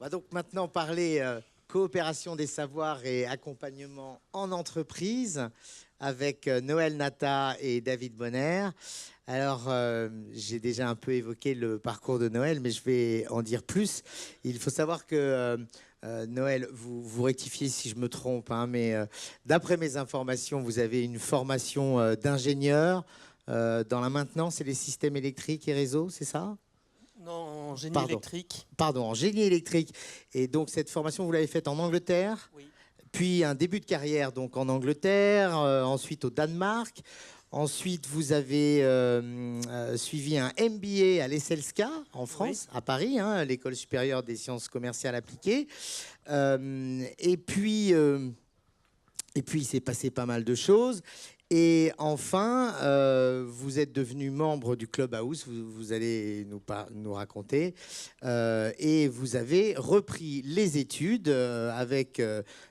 On va donc maintenant parler coopération des savoirs et accompagnement en entreprise avec Noël Natta et David Bonner. Alors, j'ai déjà un peu évoqué le parcours de Noël, mais je vais en dire plus. Il faut savoir que Noël, vous rectifiez si je me trompe, hein, mais d'après mes informations, vous avez une formation d'ingénieur dans la maintenance et les systèmes électriques et réseaux, c'est ça ? Non, en génie électrique. Pardon, en génie électrique. Et donc, cette formation, vous l'avez faite en Angleterre, Oui. puis un début de carrière donc en Angleterre, ensuite au Danemark. Ensuite, vous avez suivi un MBA à l'ESSELSCA en France, oui, à Paris, hein, l'École supérieure des sciences commerciales appliquées. Et puis, il s'est passé pas mal de choses. Et enfin, vous êtes devenu membre du Clubhouse, vous allez nous raconter, et vous avez repris les études avec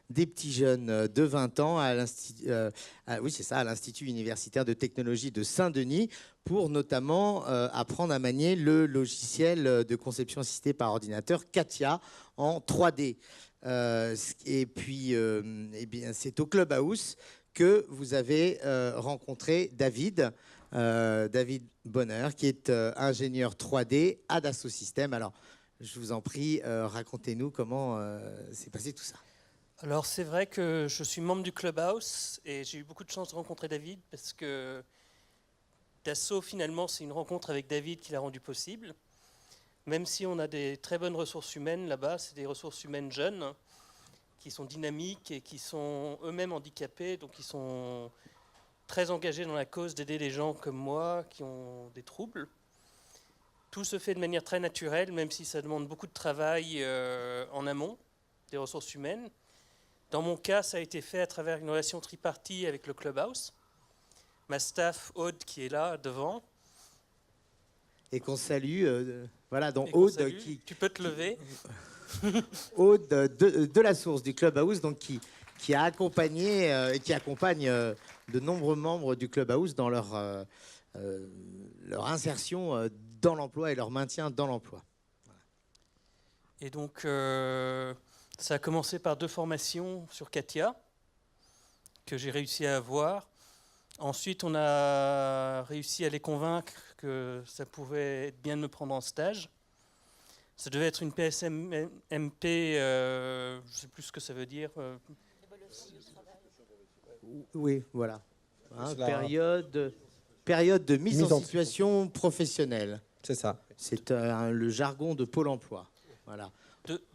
des petits jeunes de 20 ans à l'Institut universitaire de technologie de Saint-Denis pour notamment apprendre à manier le logiciel de conception assistée par ordinateur CATIA en 3D. Et puis, eh bien, c'est au Clubhouse que vous avez rencontré David Bonner, qui est ingénieur 3D à Dassault Systèmes. Alors, je vous en prie, racontez-nous comment s'est passé tout ça. Alors, c'est vrai que je suis membre du Clubhouse et j'ai eu beaucoup de chance de rencontrer David parce que Dassault, finalement, c'est une rencontre avec David qui l'a rendu possible. Même si on a des très bonnes ressources humaines là-bas, c'est des ressources humaines jeunes qui sont dynamiques et qui sont eux-mêmes handicapés, donc ils sont très engagés dans la cause d'aider les gens comme moi qui ont des troubles. Tout se fait de manière très naturelle, même si ça demande beaucoup de travail en amont des ressources humaines. Dans mon cas, ça a été fait à travers une relation tripartite avec le Clubhouse. Ma staff, Aude, qui est là, devant. Et qu'on salue. Voilà, donc Aude qui... Tu peux te lever. Aude de la source du Clubhouse, donc qui a accompagné et qui accompagne de nombreux membres du Clubhouse dans leur insertion dans l'emploi et leur maintien dans l'emploi. Voilà. Et donc, ça a commencé par 2 formations sur CATIA que j'ai réussi à avoir. Ensuite, on a réussi à les convaincre que ça pouvait être bien de me prendre en stage. Ça devait être une PSMP, je ne sais plus ce que ça veut dire. Oui, voilà. Hein, période de mise en situation professionnelle. C'est ça. C'est le jargon de Pôle emploi. Voilà.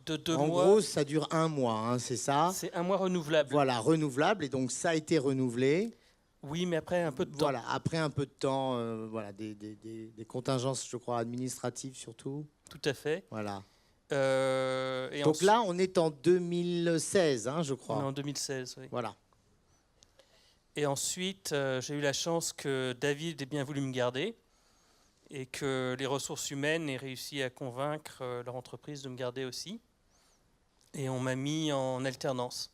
De 2 en mois. gros, ça dure 1 mois, hein, c'est ça? C'est 1 mois renouvelable. Voilà, renouvelable. Et donc, ça a été renouvelé. Oui, mais après un peu de temps. Voilà, après un peu de temps, voilà, des contingences, je crois, administratives surtout. Tout à fait. Voilà. Et donc là, on est en 2016, hein, je crois. On est en 2016, oui. Voilà. Et ensuite, j'ai eu la chance que David ait bien voulu me garder et que les ressources humaines aient réussi à convaincre leur entreprise de me garder aussi. Et on m'a mis en alternance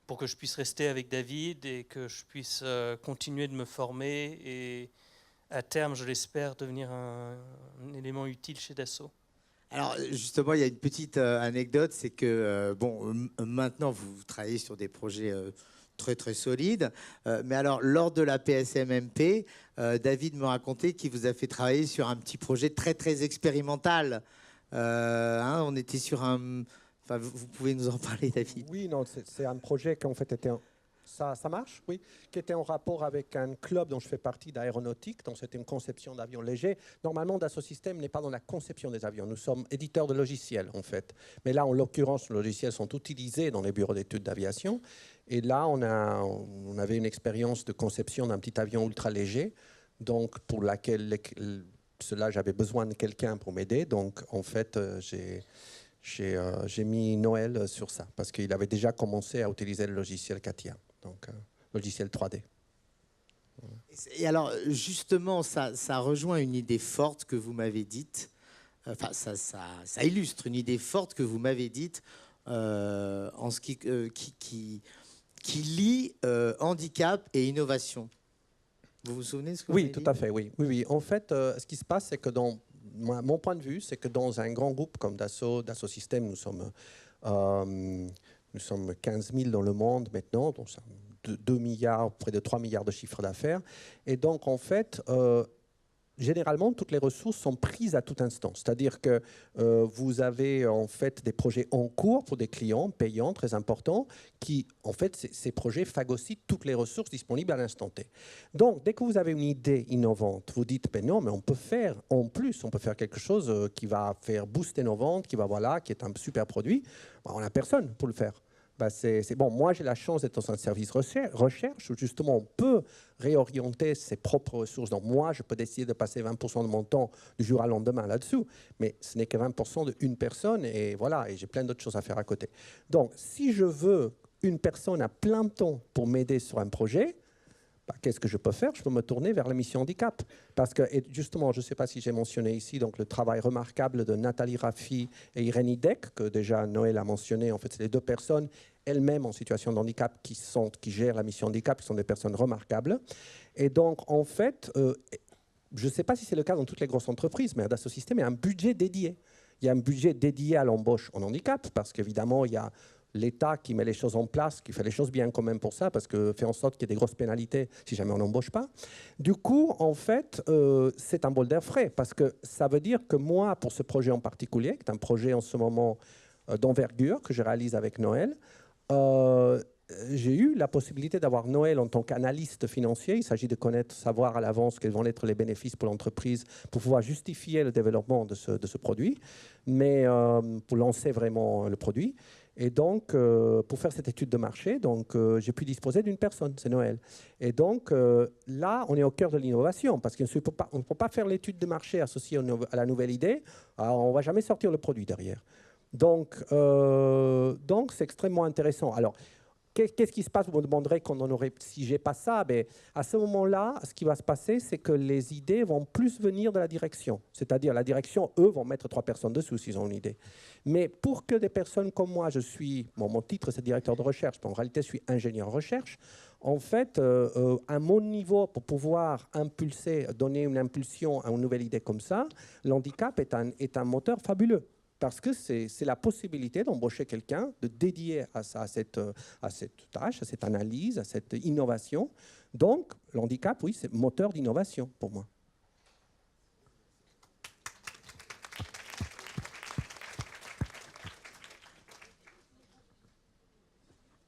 pour que je puisse rester avec David et que je puisse continuer de me former et à terme, je l'espère, devenir un élément utile chez Dassault. Alors justement, il y a une petite anecdote, c'est que maintenant vous travaillez sur des projets très très solides, mais alors lors de la PSMMP, David me racontait qu'il vous a fait travailler sur un petit projet très très expérimental. Hein, on était sur un... Enfin, vous pouvez nous en parler, David? Oui, non, c'est un projet qui en fait était... Ça marche, oui, qui était en rapport avec un club dont je fais partie d'aéronautique, donc c'était une conception d'avions légers. Normalement, Dassault Systèmes n'est pas dans la conception des avions, nous sommes éditeurs de logiciels en fait. Mais là, en l'occurrence, les logiciels sont utilisés dans les bureaux d'études d'aviation. Et là, on avait une expérience de conception d'un petit avion ultra léger, donc pour laquelle j'avais besoin de quelqu'un pour m'aider. Donc en fait, j'ai mis Noël sur ça, parce qu'il avait déjà commencé à utiliser le logiciel CATIA. Donc, logiciel 3D. Et alors, justement, ça rejoint une idée forte que vous m'avez dite. Enfin, ça illustre une idée forte que vous m'avez dite en ce qui lie handicap et innovation. Vous vous souvenez de ce que vous Oui, m'avez tout dit? à fait, oui. En fait, ce qui se passe, c'est que mon point de vue, c'est que dans un grand groupe comme Dassault Systèmes, nous sommes 15 000 dans le monde maintenant, donc 2 milliards, près de 3 milliards de chiffre d'affaires. Et donc, en fait, généralement, toutes les ressources sont prises à tout instant. C'est-à-dire que vous avez en fait des projets en cours pour des clients payants très importants qui, en fait, ces projets phagocytent toutes les ressources disponibles à l'instant T. Donc, dès que vous avez une idée innovante, vous dites, ben non, mais on peut faire en plus, on peut faire quelque chose qui va faire booster nos ventes, qui est un super produit. Ben, on n'a personne pour le faire. Ben c'est bon. Moi, j'ai la chance d'être dans un service recherche où justement on peut réorienter ses propres ressources. Donc moi, je peux décider de passer 20% de mon temps du jour au lendemain là-dessous, mais ce n'est que 20% d'une personne et voilà. Et j'ai plein d'autres choses à faire à côté. Donc, si je veux une personne à plein temps pour m'aider sur un projet, bah, qu'est-ce que je peux faire? Je peux me tourner vers la mission handicap. Parce que, et justement, je ne sais pas si j'ai mentionné ici donc, le travail remarquable de Nathalie Raffi et Irène Hidek, que déjà Noël a mentionné. En fait, c'est les deux personnes elles-mêmes en situation de handicap qui gèrent la mission handicap, qui sont des personnes remarquables. Et donc, en fait, je ne sais pas si c'est le cas dans toutes les grosses entreprises, mais Dassault Systèmes, il y a un budget dédié. Il y a un budget dédié à l'embauche en handicap, parce qu'évidemment, il y a l'État qui met les choses en place, qui fait les choses bien quand même pour ça, parce que fait en sorte qu'il y ait des grosses pénalités si jamais on n'embauche pas. Du coup, en fait, c'est un bol d'air frais, parce que ça veut dire que moi, pour ce projet en particulier, qui est un projet en ce moment d'envergure que je réalise avec Noël, j'ai eu la possibilité d'avoir Noël en tant qu'analyste financier. Il s'agit de savoir à l'avance quels vont être les bénéfices pour l'entreprise pour pouvoir justifier le développement de ce produit, mais pour lancer vraiment le produit. Et donc, pour faire cette étude de marché, j'ai pu disposer d'une personne, c'est Noël. Et donc, là, on est au cœur de l'innovation, parce qu'on ne peut pas faire l'étude de marché associée à la nouvelle idée. Alors, on ne va jamais sortir le produit derrière. Donc, c'est extrêmement intéressant. Alors, qu'est-ce qui se passe? Vous me demanderez si j'ai pas ça. Ben, à ce moment-là, ce qui va se passer, c'est que les idées vont plus venir de la direction. C'est-à-dire, la direction, eux, vont mettre 3 personnes dessus s'ils ont une idée. Mais pour que des personnes comme moi, mon titre, c'est directeur de recherche, mais en réalité, je suis ingénieur en recherche. En fait, à mon niveau, pour pouvoir donner une impulsion à une nouvelle idée comme ça, l'handicap est un moteur fabuleux. Parce que c'est la possibilité d'embaucher quelqu'un, de dédier à cette tâche, à cette analyse, à cette innovation. Donc, l'handicap, oui, c'est moteur d'innovation pour moi.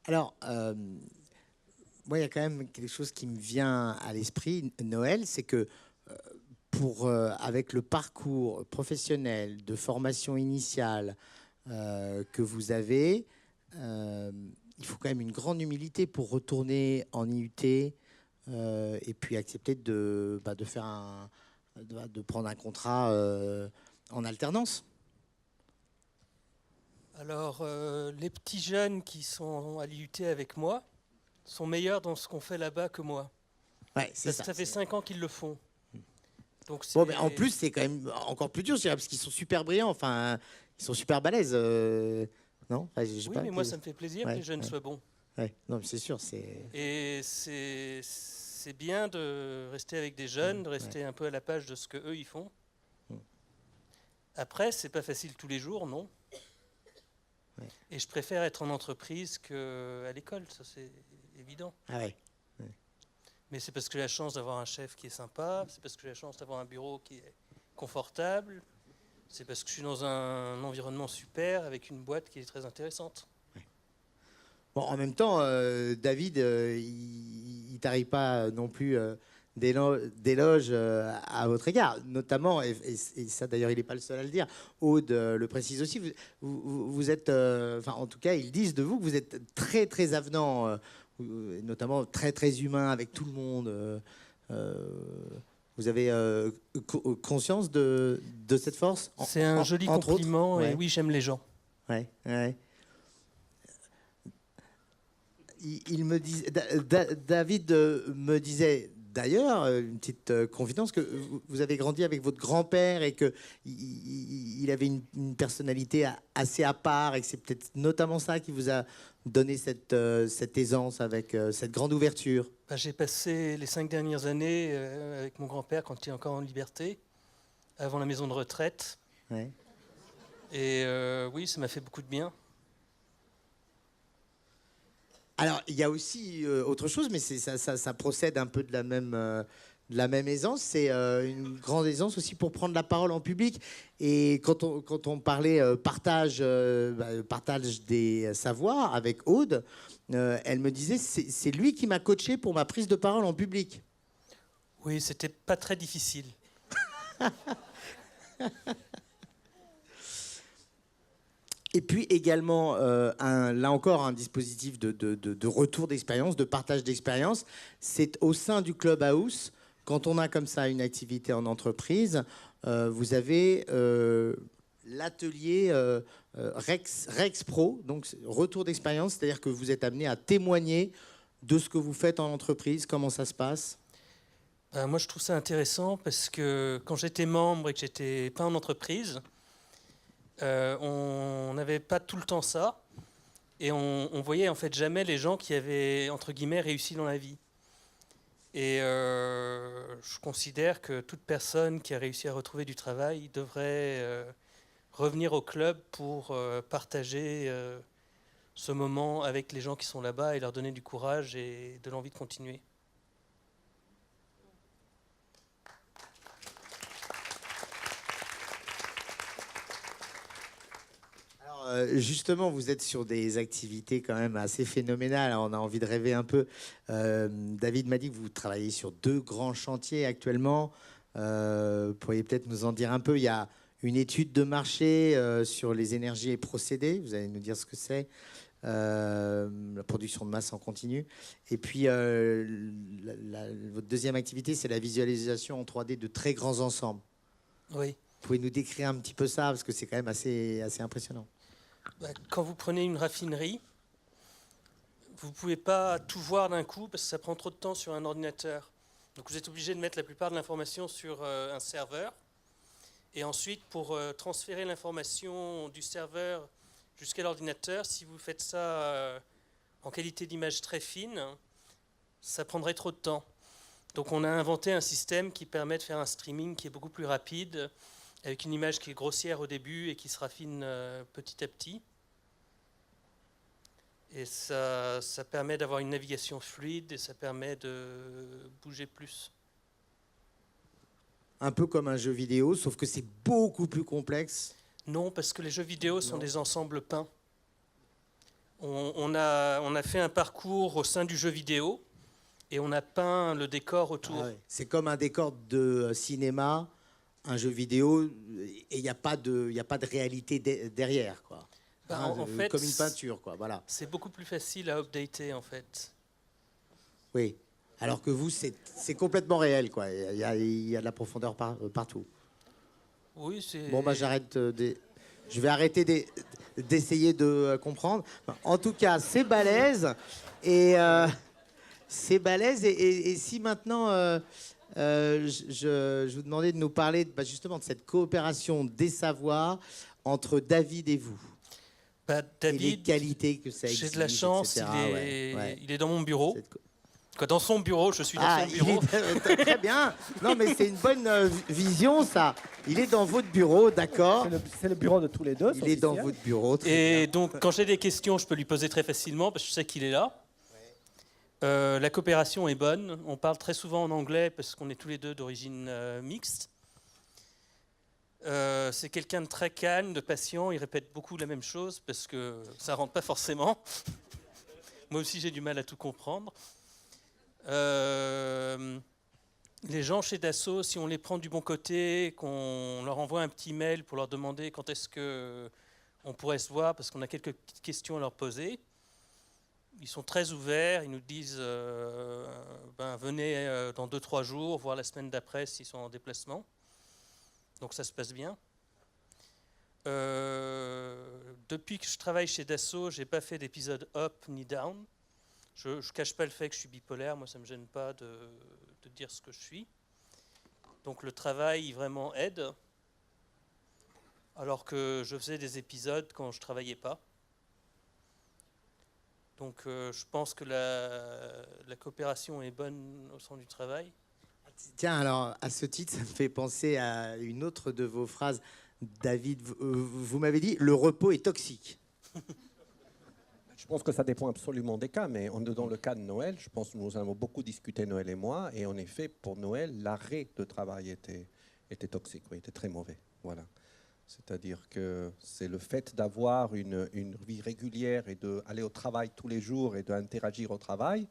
Alors, moi, il y a quand même quelque chose qui me vient à l'esprit, Noël, c'est que avec le parcours professionnel de formation initiale que vous avez, il faut quand même une grande humilité pour retourner en IUT et puis accepter de prendre un contrat en alternance. Alors, les petits jeunes qui sont à l'IUT avec moi sont meilleurs dans ce qu'on fait là-bas que moi. Ouais, ça fait 5 ans qu'ils le font. Donc bon, mais en plus, c'est quand même encore plus dur, je dirais, parce qu'ils sont super brillants, enfin, ils sont super balèzes. Non, enfin, oui, mais moi, ça me fait plaisir que les jeunes soient bons. Ouais. Non, mais c'est sûr. Et c'est bien de rester avec des jeunes, de rester un peu à la page de ce qu'eux, ils font. Après, c'est pas facile tous les jours, non. Ouais. Et je préfère être en entreprise qu'à l'école, ça c'est évident. Ah ouais. Mais c'est parce que j'ai la chance d'avoir un chef qui est sympa, c'est parce que j'ai la chance d'avoir un bureau qui est confortable, c'est parce que je suis dans un environnement super avec une boîte qui est très intéressante. Ouais. Bon, en même temps, David, il t'arrive pas non plus d'éloges à votre égard, notamment, et ça d'ailleurs il n'est pas le seul à le dire, Aude le précise aussi, vous êtes, en tout cas ils disent de vous que vous êtes très très avenant, notamment très très humain avec tout le monde. Vous avez conscience de cette force? C'est un joli compliment, et oui, j'aime les gens. Ouais. Il me disait, David me disait d'ailleurs, une petite confidence, que vous avez grandi avec votre grand-père et qu'il avait une personnalité assez à part et que c'est peut-être notamment ça qui vous a donné cette aisance avec cette grande ouverture. J'ai passé les 5 dernières années avec mon grand-père quand il est encore en liberté. avant la maison de retraite. Ouais. Et oui, ça m'a fait beaucoup de bien. Alors, il y a aussi autre chose, mais ça procède un peu de la même aisance. C'est une grande aisance aussi pour prendre la parole en public. Et quand on parlait partage des savoirs avec Aude, elle me disait c'est lui qui m'a coaché pour ma prise de parole en public. Oui, c'était pas très difficile. Et puis également, là encore, un dispositif de retour d'expérience, de partage d'expérience. C'est au sein du Clubhouse, quand on a comme ça une activité en entreprise, vous avez l'atelier Rex Pro, donc retour d'expérience, c'est-à-dire que vous êtes amené à témoigner de ce que vous faites en entreprise, comment ça se passe. Moi, je trouve ça intéressant parce que quand j'étais membre et que j'étais pas en entreprise, on n'avait pas tout le temps ça. Et on voyait en fait jamais les gens qui avaient, entre guillemets, réussi dans la vie. Et je considère que toute personne qui a réussi à retrouver du travail devrait revenir au club pour partager ce moment avec les gens qui sont là-bas et leur donner du courage et de l'envie de continuer. Justement, vous êtes sur des activités quand même assez phénoménales. On a envie de rêver un peu. David m'a dit que vous travaillez sur 2 grands chantiers actuellement. Vous pourriez peut-être nous en dire un peu. Il y a une étude de marché sur les énergies et procédés. Vous allez nous dire ce que c'est. La production de masse en continu. Et puis, votre deuxième activité, c'est la visualisation en 3D de très grands ensembles. Oui. Vous pouvez nous décrire un petit peu ça, parce que c'est quand même assez impressionnant. Quand vous prenez une raffinerie, vous ne pouvez pas tout voir d'un coup parce que ça prend trop de temps sur un ordinateur. Donc vous êtes obligé de mettre la plupart de l'information sur un serveur. Et ensuite, pour transférer l'information du serveur jusqu'à l'ordinateur, si vous faites ça en qualité d'image très fine, ça prendrait trop de temps. Donc on a inventé un système qui permet de faire un streaming qui est beaucoup plus rapide, avec une image qui est grossière au début et qui se raffine petit à petit. Et ça permet d'avoir une navigation fluide et ça permet de bouger plus. Un peu comme un jeu vidéo, sauf que c'est beaucoup plus complexe. Non, parce que les jeux vidéo sont des ensembles peints. On a fait un parcours au sein du jeu vidéo et on a peint le décor autour. Ah ouais. C'est comme un décor de cinéma, un jeu vidéo, et il n'y a pas de réalité derrière, quoi. En fait, comme une peinture, quoi. Voilà. C'est beaucoup plus facile à updater, en fait. Oui. Alors que vous, c'est complètement réel, quoi. Il y a de la profondeur partout. Oui, c'est... Bon, j'arrête. Je vais arrêter d'essayer de comprendre. En tout cas, c'est balèze. Et c'est balèze. Et si maintenant, je vous demandais de nous parler justement de cette coopération des savoirs entre David et vous. David, et les qualités que ça exige, j'ai de la chance, etc. Il est dans mon bureau. Dans son bureau, je suis dans son bureau. Très bien. Non, mais c'est une bonne vision, ça. Il est dans votre bureau, d'accord. C'est le bureau de tous les deux. Il est dans votre bureau. Et donc, quand j'ai des questions, je peux lui poser très facilement, parce que je sais qu'il est là. La coopération est bonne. On parle très souvent en anglais, parce qu'on est tous les deux d'origine mixte. C'est quelqu'un de très calme, de patient. Il répète beaucoup la même chose, parce que ça ne rentre pas forcément. Moi aussi, j'ai du mal à tout comprendre. Les gens chez Dassault, si on les prend du bon côté, qu'on leur envoie un petit mail pour leur demander quand est-ce qu'on pourrait se voir, parce qu'on a quelques petites questions à leur poser, ils sont très ouverts, ils nous disent venez dans 2-3 jours, voire la semaine d'après s'ils sont en déplacement. Donc ça se passe bien. Depuis que je travaille chez Dassault, je n'ai pas fait d'épisode up ni down. Je ne cache pas le fait que je suis bipolaire, moi ça ne me gêne pas de dire ce que je suis. Donc le travail vraiment aide, alors que je faisais des épisodes quand je ne travaillais pas. Donc je pense que la coopération est bonne au sein du travail. Tiens, alors, à ce titre, ça me fait penser à une autre de vos phrases. David, vous m'avez dit, le repos est toxique. Je pense que ça dépend absolument des cas, mais dans le cas de Noël, je pense que nous avons beaucoup discuté, Noël et moi, et en effet, pour Noël, l'arrêt de travail était toxique, oui, était très mauvais. Voilà. C'est-à-dire que c'est le fait d'avoir une vie régulière et d'aller au travail tous les jours et d'interagir au travail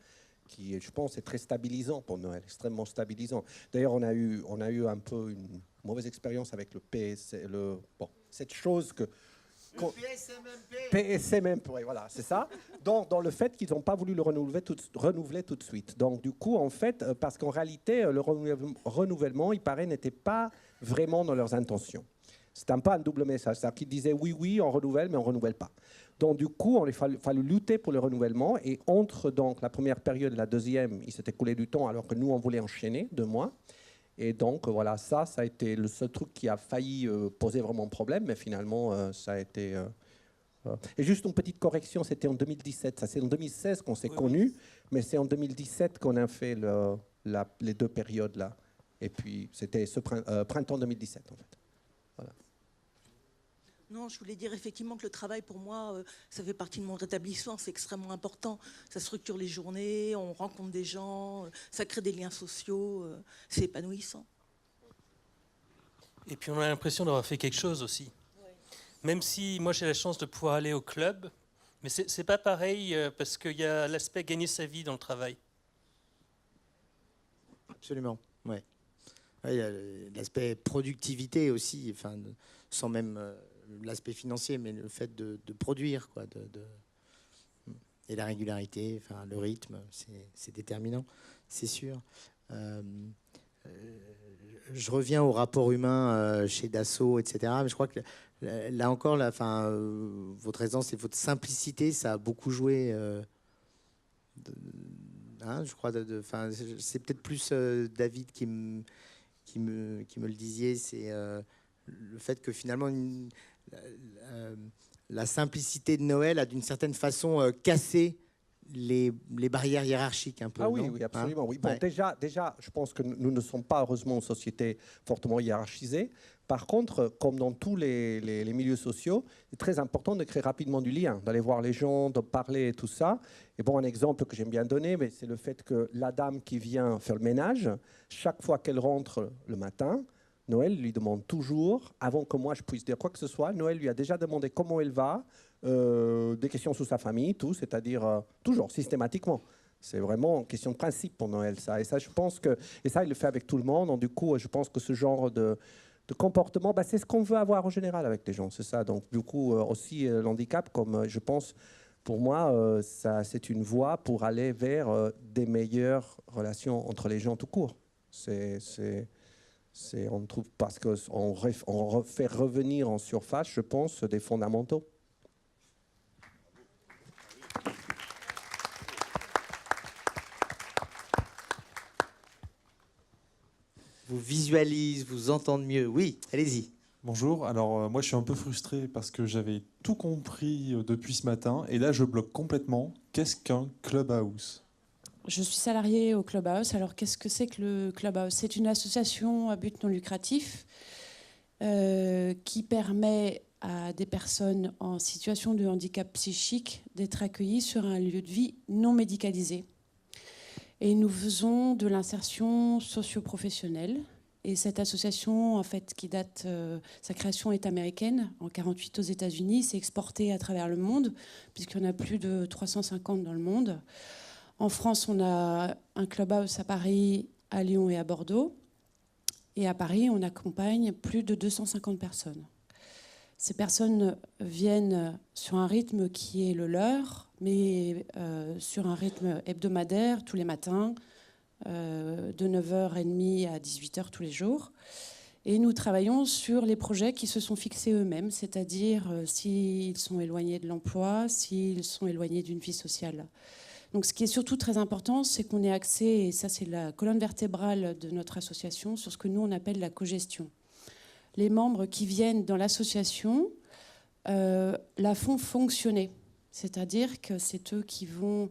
qui, je pense, est très stabilisant pour Noël, extrêmement stabilisant. D'ailleurs, on a eu un peu une mauvaise expérience avec le PS, cette chose que... Le PSMMP. PSMMP, oui, voilà, c'est ça. Dans le fait qu'ils n'ont pas voulu le renouveler tout de suite. Donc, du coup, en fait, parce qu'en réalité, le renouvellement, il paraît, n'était pas vraiment dans leurs intentions. C'est un peu un double message. C'est-à-dire qu'ils disaient oui, on renouvelle, mais on ne renouvelle pas. Donc, du coup, il a fallu lutter pour le renouvellement. Et entre donc, la première période et la deuxième, il s'était coulé du temps, alors que nous, on voulait enchaîner 2 mois. Et donc, voilà, ça a été le seul truc qui a failli poser vraiment problème, mais finalement, ça a été... Et juste une petite correction, c'était en 2017. Ça, c'est en 2016 qu'on s'est connus, mais c'est en 2017 qu'on a fait les 2 périodes-là. Et puis, c'était ce printemps 2017, en fait. Voilà. Non, je voulais dire effectivement que le travail, pour moi, ça fait partie de mon rétablissement. C'est extrêmement important. Ça structure les journées, on rencontre des gens, ça crée des liens sociaux. C'est épanouissant. Et puis on a l'impression d'avoir fait quelque chose aussi. Ouais. Même si moi j'ai la chance de pouvoir aller au club, mais c'est pas pareil parce qu'il y a l'aspect gagner sa vie dans le travail. Absolument, ouais. Il y a l'aspect productivité aussi, enfin, sans même l'aspect financier, mais le fait de produire, quoi, et la régularité, enfin, le rythme, c'est déterminant, c'est sûr. Je reviens au rapport humain chez Dassault, etc. Mais je crois que là encore, votre aisance et votre simplicité, ça a beaucoup joué. Je crois. C'est peut-être plus David qui me le disiez. C'est le fait que finalement la simplicité de Noël a d'une certaine façon cassé les barrières hiérarchiques un peu. Ah oui, non, oui, absolument. Oui. Bon, ouais. déjà, je pense que nous ne sommes pas, heureusement, une société fortement hiérarchisée. Par contre, comme dans tous les milieux sociaux, c'est très important de créer rapidement du lien, d'aller voir les gens, de parler et tout ça. Et bon, un exemple que j'aime bien donner, mais c'est le fait que la dame qui vient faire le ménage, chaque fois qu'elle rentre le matin, Noël lui demande toujours, avant que moi je puisse dire quoi que ce soit, Noël lui a déjà demandé comment elle va, des questions sur sa famille, tout, c'est-à-dire toujours, systématiquement. C'est vraiment une question de principe pour Noël, ça. Et ça, je pense que, et ça, il le fait avec tout le monde. Donc, du coup, je pense que ce genre de comportement, c'est ce qu'on veut avoir en général avec les gens, c'est ça. Donc, du coup, aussi, l'handicap, comme je pense, pour moi, c'est une voie pour aller vers des meilleures relations entre les gens tout court. On trouve, parce qu'on fait revenir en surface, je pense, des fondamentaux. Vous visualisez, vous entendez mieux. Oui, allez-y. Bonjour, alors moi je suis un peu frustré parce que j'avais tout compris depuis ce matin et là je bloque complètement. Qu'est-ce qu'un clubhouse ? Je suis salariée au Clubhouse. Alors, qu'est-ce que c'est que le Clubhouse ? C'est une association à but non lucratif qui permet à des personnes en situation de handicap psychique d'être accueillies sur un lieu de vie non médicalisé. Et nous faisons de l'insertion socio-professionnelle. Et cette association, en fait, qui date, sa création est américaine, en 1948 aux États-Unis, s'est exportée à travers le monde, puisqu'il y en a plus de 350 dans le monde. En France, on a un clubhouse à Paris, à Lyon et à Bordeaux. Et à Paris, on accompagne plus de 250 personnes. Ces personnes viennent sur un rythme qui est le leur, mais sur un rythme hebdomadaire, tous les matins, de 9h30 à 18h tous les jours. Et nous travaillons sur les projets qui se sont fixés eux-mêmes, c'est-à-dire s'ils sont éloignés de l'emploi, s'ils sont éloignés d'une vie sociale. Donc, ce qui est surtout très important, c'est qu'on ait accès, et ça c'est la colonne vertébrale de notre association, sur ce que nous on appelle la cogestion. Les membres qui viennent dans l'association la font fonctionner, c'est-à-dire que c'est eux qui vont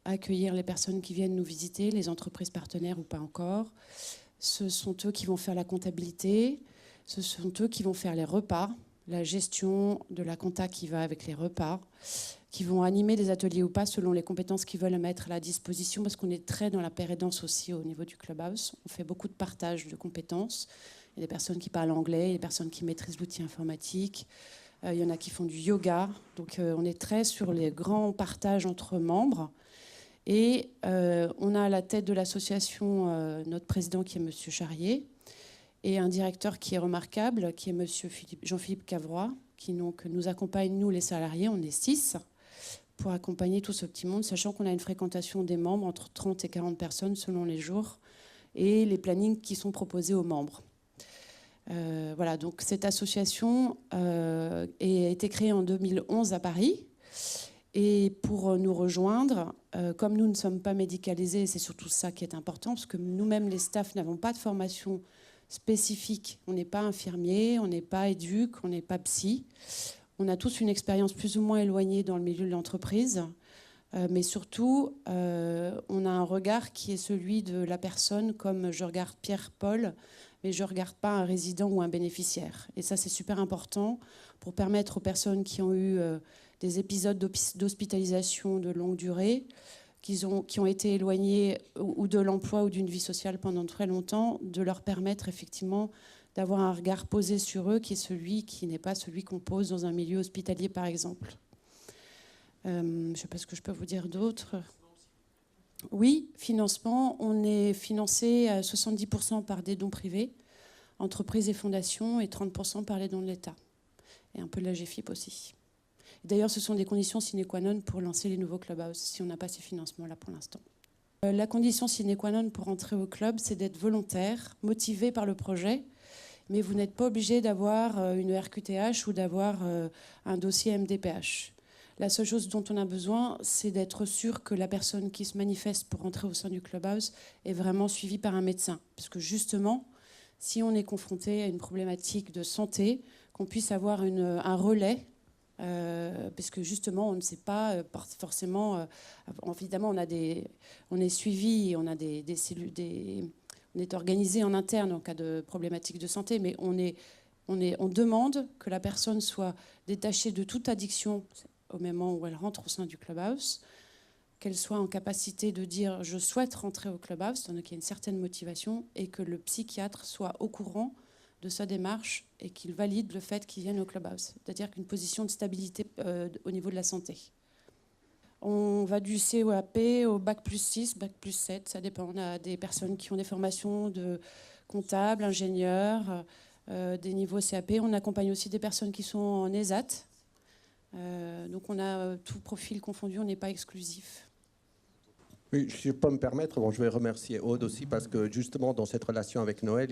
accueillir les personnes qui viennent nous visiter, les entreprises partenaires ou pas encore, Ce sont eux qui vont faire la comptabilité, ce sont eux qui vont faire les repas, la gestion de la compta qui va avec les repas, qui vont animer des ateliers ou pas selon les compétences qu'ils veulent mettre à la disposition, parce qu'on est très dans la pérédance aussi au niveau du Clubhouse. On fait beaucoup de partage de compétences. Il y a des personnes qui parlent anglais, il y a des personnes qui maîtrisent l'outil informatique, il y en a qui font du yoga. Donc on est très sur les grands partages entre membres. Et on a à la tête de l'association notre président qui est M. Charrier, et un directeur qui est remarquable, qui est M. Jean-Philippe Cavrois, qui donc nous accompagne, nous les salariés, on est 6, pour accompagner tout ce petit monde, sachant qu'on a une fréquentation des membres entre 30 et 40 personnes selon les jours, et les plannings qui sont proposés aux membres. Voilà, donc cette association a été créée en 2011 à Paris. Et pour nous rejoindre, comme nous ne sommes pas médicalisés, c'est surtout ça qui est important, parce que nous-mêmes, les staffs, n'avons pas de formation spécifique. On n'est pas infirmier, on n'est pas éduc, on n'est pas psy. On a tous une expérience plus ou moins éloignée dans le milieu de l'entreprise. Mais surtout, on a un regard qui est celui de la personne, comme je regarde Pierre-Paul, mais je ne regarde pas un résident ou un bénéficiaire. Et ça, c'est super important pour permettre aux personnes qui ont eu des épisodes d'hospitalisation de longue durée, qui ont été éloignés ou de l'emploi ou d'une vie sociale pendant très longtemps, de leur permettre effectivement d'avoir un regard posé sur eux, qui est celui qui n'est pas celui qu'on pose dans un milieu hospitalier, par exemple. Je ne sais pas ce que je peux vous dire d'autre. Oui, financement. On est financé à 70% par des dons privés, entreprises et fondations, et 30% par les dons de l'État. Et un peu de la GFIP aussi. D'ailleurs, ce sont des conditions sine qua non pour lancer les nouveaux clubhouse, si on n'a pas ces financements-là pour l'instant. La condition sine qua non pour entrer au club, c'est d'être volontaire, motivé par le projet, mais vous n'êtes pas obligé d'avoir une RQTH ou d'avoir un dossier MDPH. La seule chose dont on a besoin, c'est d'être sûr que la personne qui se manifeste pour entrer au sein du clubhouse est vraiment suivie par un médecin. Parce que justement, si on est confronté à une problématique de santé, qu'on puisse avoir un relais, parce que justement, on ne sait pas forcément. Évidemment, on est suivi, on a des cellules, on est organisé en interne en cas de problématique de santé, mais on demande que la personne soit détachée de toute addiction au moment où elle rentre au sein du clubhouse, qu'elle soit en capacité de dire je souhaite rentrer au clubhouse, donc il y a une certaine motivation, et que le psychiatre soit au courant de sa démarche et qu'il valide le fait qu'il vienne au clubhouse, c'est-à-dire qu'une position de stabilité au niveau de la santé. On va du CEAP au bac plus 6, bac plus 7, ça dépend. On a des personnes qui ont des formations de comptables, ingénieurs, des niveaux CAP. On accompagne aussi des personnes qui sont en ESAT. Donc on a tout profil confondu, on n'est pas exclusif. Oui, si je peux me permettre, je vais remercier Aude aussi parce que justement dans cette relation avec Noël,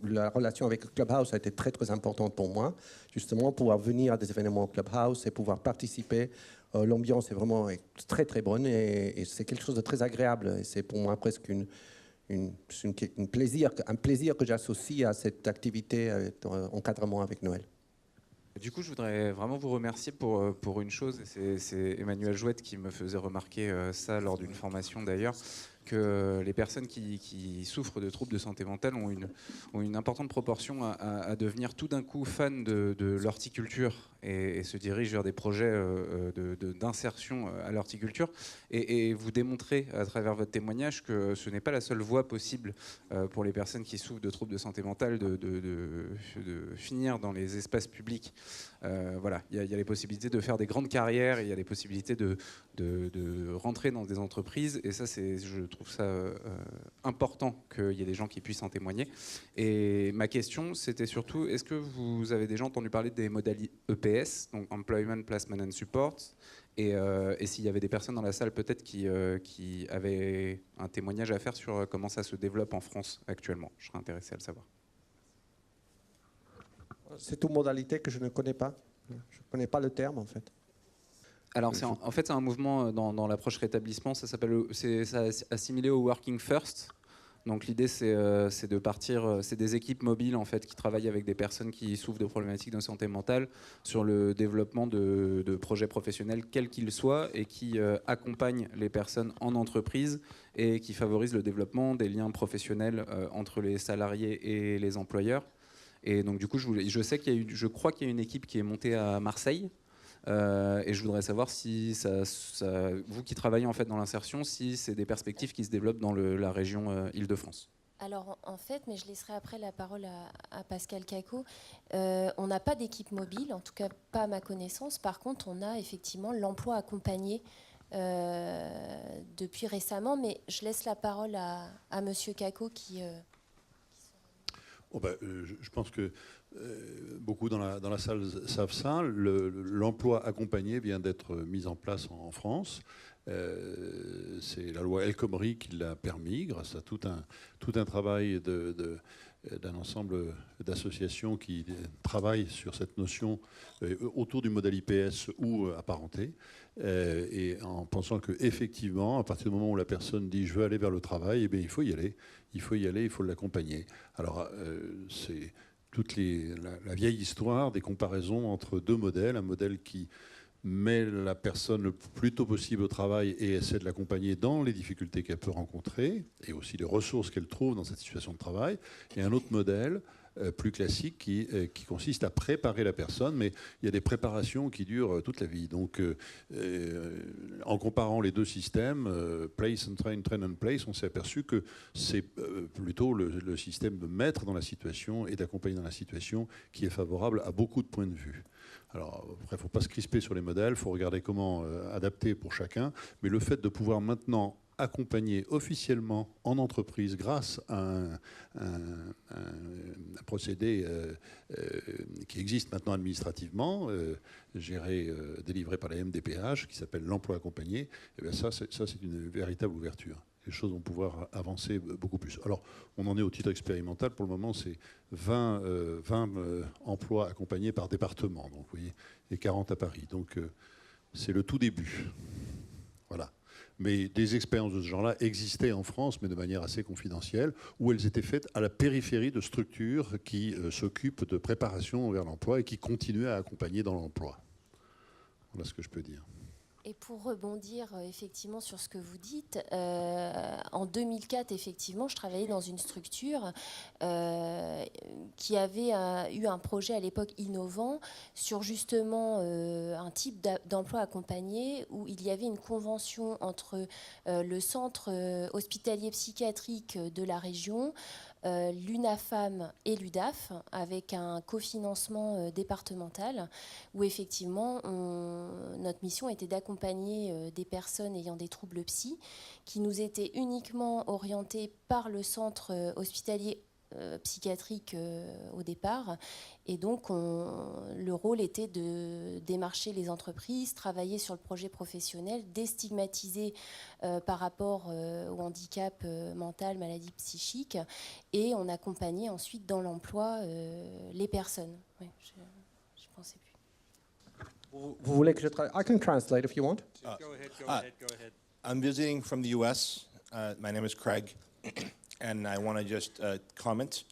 la relation avec le Clubhouse a été très très importante pour moi. Justement, pouvoir venir à des événements au Clubhouse et pouvoir participer. L'ambiance est vraiment très très bonne et c'est quelque chose de très agréable. Et c'est pour moi presque un plaisir que j'associe à cette activité d'encadrement avec Noël. Du coup, je voudrais vraiment vous remercier pour une chose, et c'est Emmanuel Jouette qui me faisait remarquer ça lors d'une formation d'ailleurs, que les personnes qui souffrent de troubles de santé mentale ont une importante proportion à devenir tout d'un coup fans de l'horticulture et se dirigent vers des projets d'insertion à l'horticulture. Et vous démontrez à travers votre témoignage que ce n'est pas la seule voie possible pour les personnes qui souffrent de troubles de santé mentale de finir dans les espaces publics. Voilà, il y a les possibilités de faire des grandes carrières, il y a les possibilités de rentrer dans des entreprises, et ça, je trouve ça important qu'il y ait des gens qui puissent en témoigner. Et ma question, c'était surtout, est-ce que vous avez déjà entendu parler des modalités EPS, donc Employment, Placement and Support, et s'il y avait des personnes dans la salle peut-être qui avaient un témoignage à faire sur comment ça se développe en France actuellement. Je serais intéressé à le savoir. C'est une modalité que je ne connais pas. Je ne connais pas le terme, en fait. Alors, c'est un mouvement dans l'approche rétablissement. C'est assimilé au Working First. Donc l'idée, c'est de partir, c'est des équipes mobiles en fait, qui travaillent avec des personnes qui souffrent de problématiques de santé mentale sur le développement de projets professionnels, quels qu'ils soient, et qui accompagnent les personnes en entreprise et qui favorisent le développement des liens professionnels entre les salariés et les employeurs. Et donc du coup, je crois qu'il y a une équipe qui est montée à Marseille. Et je voudrais savoir si vous qui travaillez en fait dans l'insertion, si c'est des perspectives qui se développent dans la région Île-de-France. Alors en fait, mais je laisserai après la parole à Pascal Cacot, on n'a pas d'équipe mobile, en tout cas pas à ma connaissance. Par contre, on a effectivement l'emploi accompagné depuis récemment, mais je laisse la parole à Monsieur Cacot qui... Je pense que beaucoup dans la salle savent ça. L'emploi accompagné vient d'être mis en place en France. C'est la loi El Khomri qui l'a permis, grâce à tout un travail d'un ensemble d'associations qui travaillent sur cette notion autour du modèle IPS ou apparenté, et en pensant qu'effectivement, à partir du moment où la personne dit « je veux aller vers le travail », eh bien, il faut y aller, il faut l'accompagner. Alors, c'est la vieille histoire des comparaisons entre deux modèles, un modèle qui met la personne le plus tôt possible au travail et essaie de l'accompagner dans les difficultés qu'elle peut rencontrer et aussi les ressources qu'elle trouve dans cette situation de travail, et un autre modèle plus classique qui consiste à préparer la personne, mais il y a des préparations qui durent toute la vie. Donc, en comparant les deux systèmes, place and train, train and place, on s'est aperçu que c'est plutôt le système de mettre dans la situation et d'accompagner dans la situation qui est favorable à beaucoup de points de vue. Alors, après, il ne faut pas se crisper sur les modèles, il faut regarder comment adapter pour chacun, mais le fait de pouvoir maintenant accompagner officiellement en entreprise grâce à un procédé qui existe maintenant administrativement, délivré par la MDPH, qui s'appelle l'emploi accompagné, et bien ça c'est une véritable ouverture. Les choses vont pouvoir avancer beaucoup plus. Alors, on en est au titre expérimental. Pour le moment, c'est 20 emplois accompagnés par département, donc, vous voyez, et 40 à Paris. Donc, c'est le tout début. Voilà. Mais des expériences de ce genre-là existaient en France, mais de manière assez confidentielle, où elles étaient faites à la périphérie de structures qui s'occupent de préparation vers l'emploi et qui continuaient à accompagner dans l'emploi. Voilà ce que je peux dire. Et pour rebondir effectivement sur ce que vous dites, en 2004, effectivement, je travaillais dans une structure qui avait eu un projet à l'époque innovant sur justement un type d'emploi accompagné où il y avait une convention entre le centre hospitalier psychiatrique de la région, l'UNAFAM et l'UDAF, avec un cofinancement départemental, où effectivement notre mission était d'accompagner des personnes ayant des troubles psy, qui nous étaient uniquement orientées par le centre hospitalier psychiatrique au départ, et donc le rôle était de démarcher les entreprises, travailler sur le projet professionnel, déstigmatiser par rapport au handicap mental, maladie psychique, et on accompagnait ensuite dans l'emploi les personnes. Oui, je pensais plus. Vous voulez que je traduise? I can translate if you want. Go ahead. I'm visiting from the U.S. My name is Craig. And I want to just comment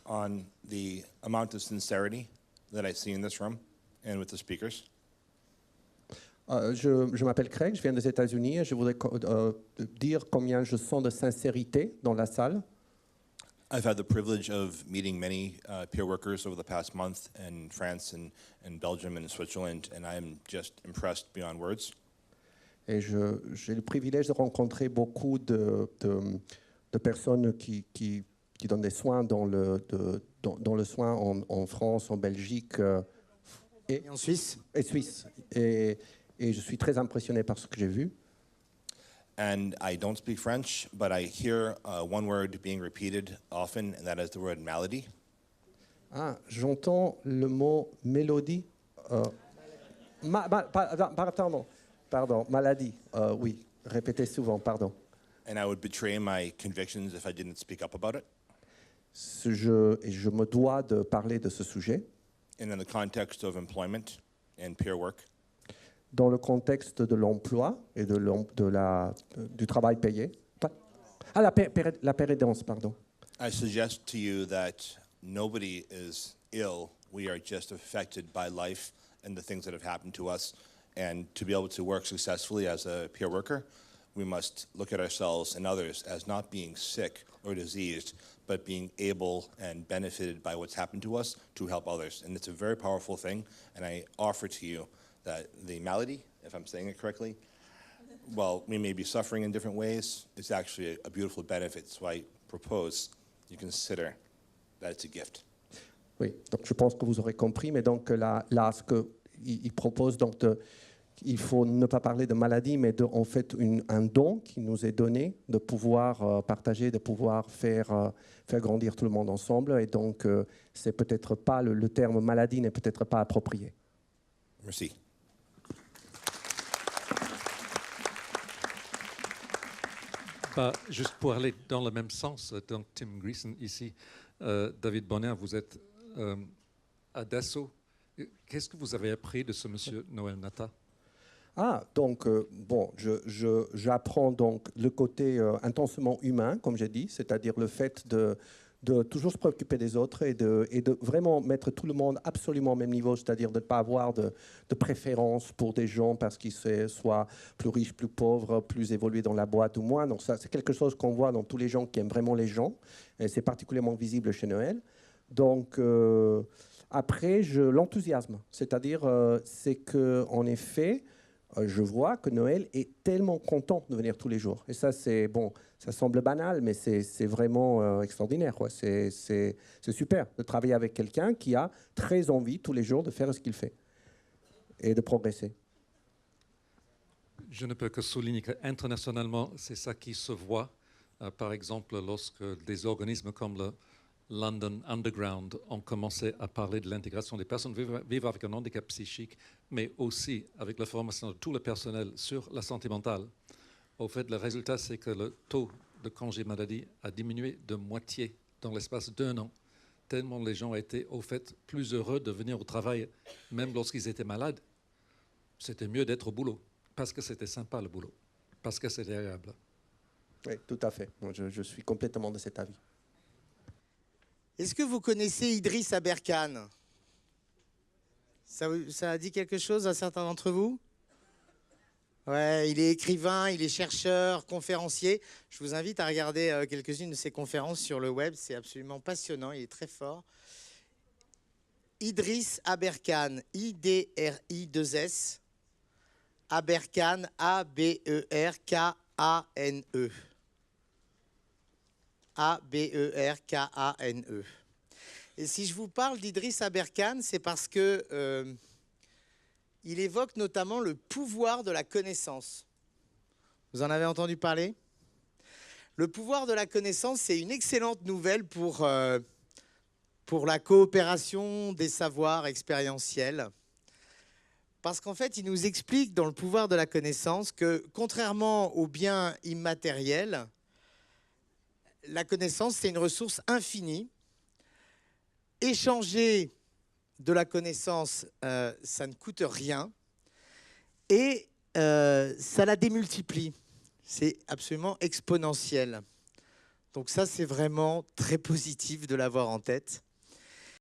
on the amount of sincerity that I see in this room and with the speakers. Je m'appelle Craig, je viens des États-Unis et je voudrais dire combien je sens de sincérité dans la salle. I've had the privilege of meeting many peer workers over the past month in France and Belgium and Switzerland, and I am just impressed beyond words. Et j'ai le privilège de rencontrer beaucoup de personnes qui donnent des soins dans le soin en France, en Belgique et en Suisse. Et je suis très impressionné par ce que j'ai vu. And I don't speak French, but I hear one word being repeated often, and that is the word malady. Ah, j'entends le mot mélodie. Pardon, maladie. Oui, répétez souvent, pardon. And I would betray my convictions if I didn't speak up about it. Je me dois de parler de ce sujet. And in the context of employment and peer work. Dans le contexte de l'emploi et du travail payé. Ah, la pérédance, pardon. I suggest to you that nobody is ill. We are just affected by life and the things that have happened to us. And to be able to work successfully as a peer worker, we must look at ourselves and others as not being sick or diseased, but being able and benefited by what's happened to us to help others. And it's a very powerful thing. And I offer to you that the malady, if I'm saying it correctly, well, we may be suffering in different ways. It's actually a beautiful benefit. So I propose you consider that it's a gift. Oui, donc je pense que vous aurez compris, mais donc là ce qu'il propose, donc il faut ne pas parler de maladie, mais en fait un don qui nous est donné, de pouvoir partager, de pouvoir faire grandir tout le monde ensemble, et donc c'est peut-être pas, le terme maladie n'est peut-être pas approprié. Merci. Juste pour aller dans le même sens, donc Tim Greason ici, David Bonner, vous êtes à Dassault. Qu'est-ce que vous avez appris de ce monsieur Noël Nata? Donc, bon, j'apprends donc le côté intensement humain, comme j'ai dit, c'est-à-dire le fait de toujours se préoccuper des autres et de vraiment mettre tout le monde absolument au même niveau, c'est-à-dire de ne pas avoir de préférence pour des gens parce qu'ils soient plus riches, plus pauvres, plus évolués dans la boîte ou moins. Donc ça, c'est quelque chose qu'on voit dans tous les gens qui aiment vraiment les gens, et c'est particulièrement visible chez Noël. Donc, après, l'enthousiasme, c'est-à-dire c'est qu'en effet, je vois que Noël est tellement content de venir tous les jours. Et ça, c'est bon, ça semble banal, mais c'est vraiment extraordinaire, quoi. C'est super de travailler avec quelqu'un qui a très envie tous les jours de faire ce qu'il fait et de progresser. Je ne peux que souligner qu'internationalement, c'est ça qui se voit. Par exemple, lorsque des organismes comme le London Underground ont commencé à parler de l'intégration des personnes vivant avec un handicap psychique, mais aussi avec la formation de tout le personnel sur la santé mentale. Au fait, le résultat, c'est que le taux de congé maladie a diminué de moitié dans l'espace d'1 an, tellement les gens étaient, au fait, plus heureux de venir au travail, même lorsqu'ils étaient malades. C'était mieux d'être au boulot, parce que c'était sympa le boulot, parce que c'était agréable. Oui, tout à fait. Je suis complètement de cet avis. Est-ce que vous connaissez Idriss Aberkan? Ça a dit quelque chose à certains d'entre vous? Ouais, il est écrivain, il est chercheur, conférencier. Je vous invite à regarder quelques-unes de ses conférences sur le web. C'est absolument passionnant, il est très fort. Idriss Aberkan, I-D-R-I-2-S. Aberkan, A-B-E-R-K-A-N-E. A-B-E-R-K-A-N-E. Et si je vous parle d'Idriss Aberkan, c'est parce que il évoque notamment le pouvoir de la connaissance. Vous en avez entendu parler? Le pouvoir de la connaissance, c'est une excellente nouvelle pour la coopération des savoirs expérientiels. Parce qu'en fait, il nous explique dans le pouvoir de la connaissance que, contrairement aux biens immatériels, la connaissance, c'est une ressource infinie. Échanger de la connaissance, ça ne coûte rien. Et ça la démultiplie. C'est absolument exponentiel. Donc ça, c'est vraiment très positif de l'avoir en tête.